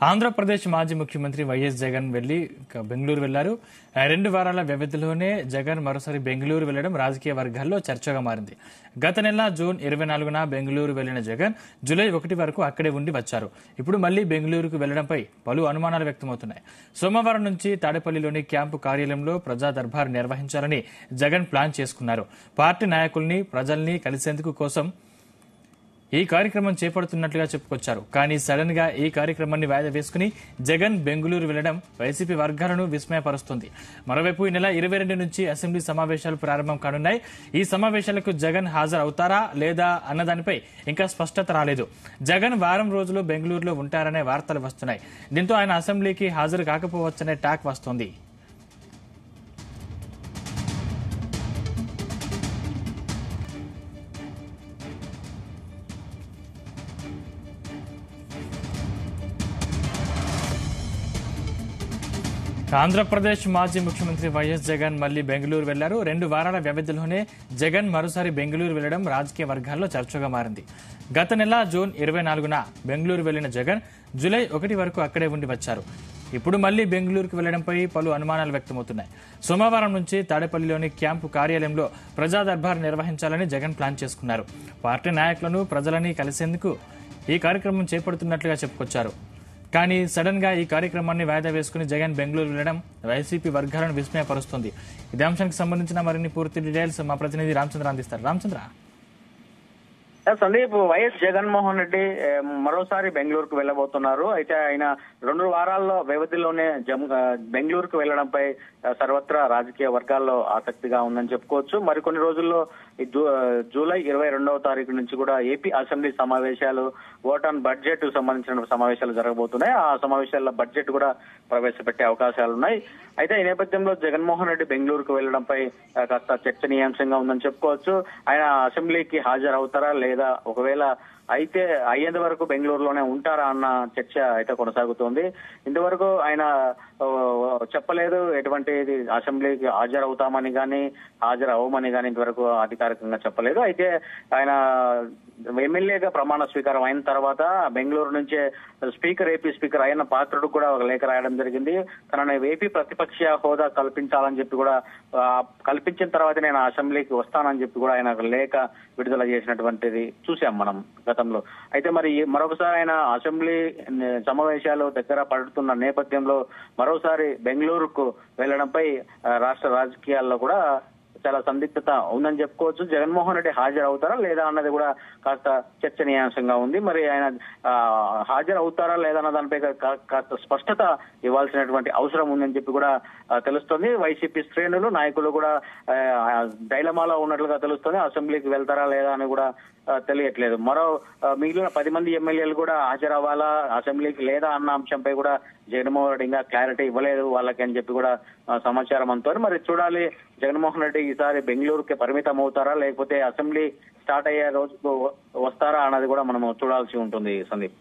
ఆంధ్రప్రదేశ్ మాజీ ముఖ్యమంత్రి వైఎస్ జగన్ వెళ్లి బెంగళూరు వెళ్లారు. 2 వారాల వ్యవధిలోనే జగన్ మరోసారి బెంగళూరు వెళ్లడం రాజకీయ వర్గాల్లో చర్చగా మారింది. గత నెల జూన్ 24న బెంగళూరు వెళ్లిన జగన్ జూలై 1 వరకు అక్కడే ఉండి వచ్చారు. ఇప్పుడు మళ్లీ బెంగళూరుకు వెళ్లడంపై పలు అనుమానాలు వ్యక్తమవుతున్నాయి. సోమవారం నుంచి తాడేపల్లిలోని క్యాంపు కార్యాలయంలో ప్రజా దర్బార్ నిర్వహించాలని జగన్ ప్లాన్ చేసుకున్నారు. పార్టీ నాయకుల్ని, ప్రజల్ని కలిసేందుకు కోసం ఈ కార్యక్రమం చేపడుతున్నట్లుగా చెప్పుకొచ్చారు. కానీ సడన్ గా ఈ కార్యక్రమాన్ని వాయిదా వేసుకుని జగన్ బెంగళూరు వెళ్లడం వైసీపీ వర్గాలను విస్మయపరుస్తుంది. మరోవైపు ఈ నెల 22 నుంచి అసెంబ్లీ సమావేశాలు ప్రారంభం కానున్నాయి. ఈ సమావేశాలకు జగన్ హాజరవుతారా లేదా అన్నదానిపై ఇంకా స్పష్టత రాలేదు. జగన్ వారం రోజులు బెంగళూరులో ఉంటారనే వార్తలు వస్తున్నాయి. దీంతో ఆయన అసెంబ్లీకి హాజరు కాకపోవచ్చనే టాక్ వస్తోంది. ఆంధ్రప్రదేశ్ మాజీ ముఖ్యమంత్రి వైఎస్ జగన్ మళ్లీ బెంగళూరు వెళ్లారు. 2 వారాల వ్యవధిలోనే జగన్ మరోసారి బెంగళూరు వెళ్లడం రాజకీయ వర్గాల్లో చర్చగా మారింది. గత నెల జూన్ 24న బెంగళూరు వెళ్లిన జగన్ జూలై 1 వరకు అక్కడే ఉండి వచ్చారు. ఇప్పుడు మళ్లీ బెంగళూరుకు వెళ్లడంపై పలు అనుమానాలు వ్యక్తమవుతున్నాయి. సోమవారం నుంచి తాడేపల్లిలోని క్యాంపు కార్యాలయంలో ప్రజా దర్బార్ నిర్వహించాలని జగన్ ప్లాన్ చేసుకున్నారు. పార్టీ నాయకులను, ప్రజలని కలిసేందుకు ఈ కార్యక్రమం చేపడుతున్నట్లుగా చెప్పుకొచ్చారు. కానీ సడన్ గా ఈ కార్యక్రమాన్ని వాయిదా వేసుకుని జగన్ బెంగళూరు వెళ్లడం వైసీపీ వర్గాలను విస్మయపరుస్తుంది. ఇదే అంశానికి సంబంధించిన మరిన్ని పూర్తి డీటెయిల్స్ మా ప్రతినిధి రామచంద్ర అందిస్తారు. రామచంద్ర, సందీప్, వైఎస్ జగన్మోహన్ రెడ్డి మరోసారి బెంగళూరుకు వెళ్లబోతున్నారు. అయితే ఆయన 2 వారాల్లో వ్యవధిలోనే బెంగళూరుకు వెళ్లడంపై సర్వత్రా రాజకీయ వర్గాల్లో ఆసక్తిగా ఉందని చెప్పుకోవచ్చు. మరికొన్ని రోజుల్లో జూలై 22వ తారీఖు నుంచి కూడా ఏపీ అసెంబ్లీ సమావేశాలు, ఓట్ ఆన్ బడ్జెట్ సంబంధించిన సమావేశాలు జరగబోతున్నాయి. ఆ సమావేశాల్లో బడ్జెట్ కూడా ప్రవేశపెట్టే అవకాశాలున్నాయి. అయితే ఈ నేపథ్యంలో జగన్మోహన్ రెడ్డి బెంగళూరుకు వెళ్లడంపై కాస్త చర్చనీయాంశంగా ఉందని చెప్పుకోవచ్చు. ఆయన అసెంబ్లీకి హాజరవుతారా లేదా, ఒకవేళ అయితే అయ్యేంత వరకు బెంగళూరులోనే ఉంటారా అన్న చర్చ అయితే కొనసాగుతోంది. ఇంతవరకు ఆయన చెప్పలేదు ఎటువంటి అసెంబ్లీకి హాజరవుతామని కానీ హాజరవ్వమని కానీ ఇంతవరకు అధికారికంగా చెప్పలేదు. అయితే ఆయన ఎమ్మెల్యేగా ప్రమాణ స్వీకారం అయిన తర్వాత బెంగళూరు నుంచే ఏపీ స్పీకర్ అయిన పాత్రుడు కూడా ఒక లేఖ రాయడం జరిగింది. తనని ఏపీ ప్రతిపక్ష హోదా కల్పించాలని చెప్పి కూడా, కల్పించిన తర్వాత నేను అసెంబ్లీకి వస్తానని చెప్పి కూడా ఆయన లేఖ విడుదల చేసినటువంటిది చూసాం మనం గతంలో. అయితే మరి మరొకసారి ఆయన అసెంబ్లీ సమావేశాలు దగ్గర పడుతున్న నేపథ్యంలో మరోసారి బెంగళూరుకు వెళ్లడంపై రాష్ట్ర రాజకీయాల్లో కూడా చాలా సందిగ్ధత ఉందని చెప్పుకోవచ్చు. జగన్మోహన్ రెడ్డి హాజరవుతారా లేదా అన్నది కూడా కాస్త చర్చనీయాంశంగా ఉంది. మరి ఆయన హాజరవుతారా లేదా అన్న దానిపై కాస్త స్పష్టత ఇవ్వాల్సినటువంటి అవసరం ఉందని చెప్పి కూడా తెలుస్తోంది. వైసీపీ శ్రేణులు, నాయకులు కూడా డైలమాలో ఉన్నట్లుగా తెలుస్తోంది. అసెంబ్లీకి వెళ్తారా లేదా అని కూడా తెలియట్లేదు. మిగిలిన 10 మంది ఎమ్మెల్యేలు కూడా హాజరవ్వాలా అసెంబ్లీకి లేదా అన్న అంశంపై కూడా జగన్మోహన్ రెడ్డి ఇంకా క్లారిటీ ఇవ్వలేదు వాళ్ళకి అని చెప్పి కూడా సమాచారం అందుతోంది. మరి చూడాలి, జగన్మోహన్ రెడ్డి ఈసారి బెంగళూరుకి పరిమితం అవుతారా లేకపోతే అసెంబ్లీ స్టార్ట్ అయ్యే రోజుకు వస్తారా అన్నది కూడా మనం చూడాల్సి ఉంటుంది. సందీప్.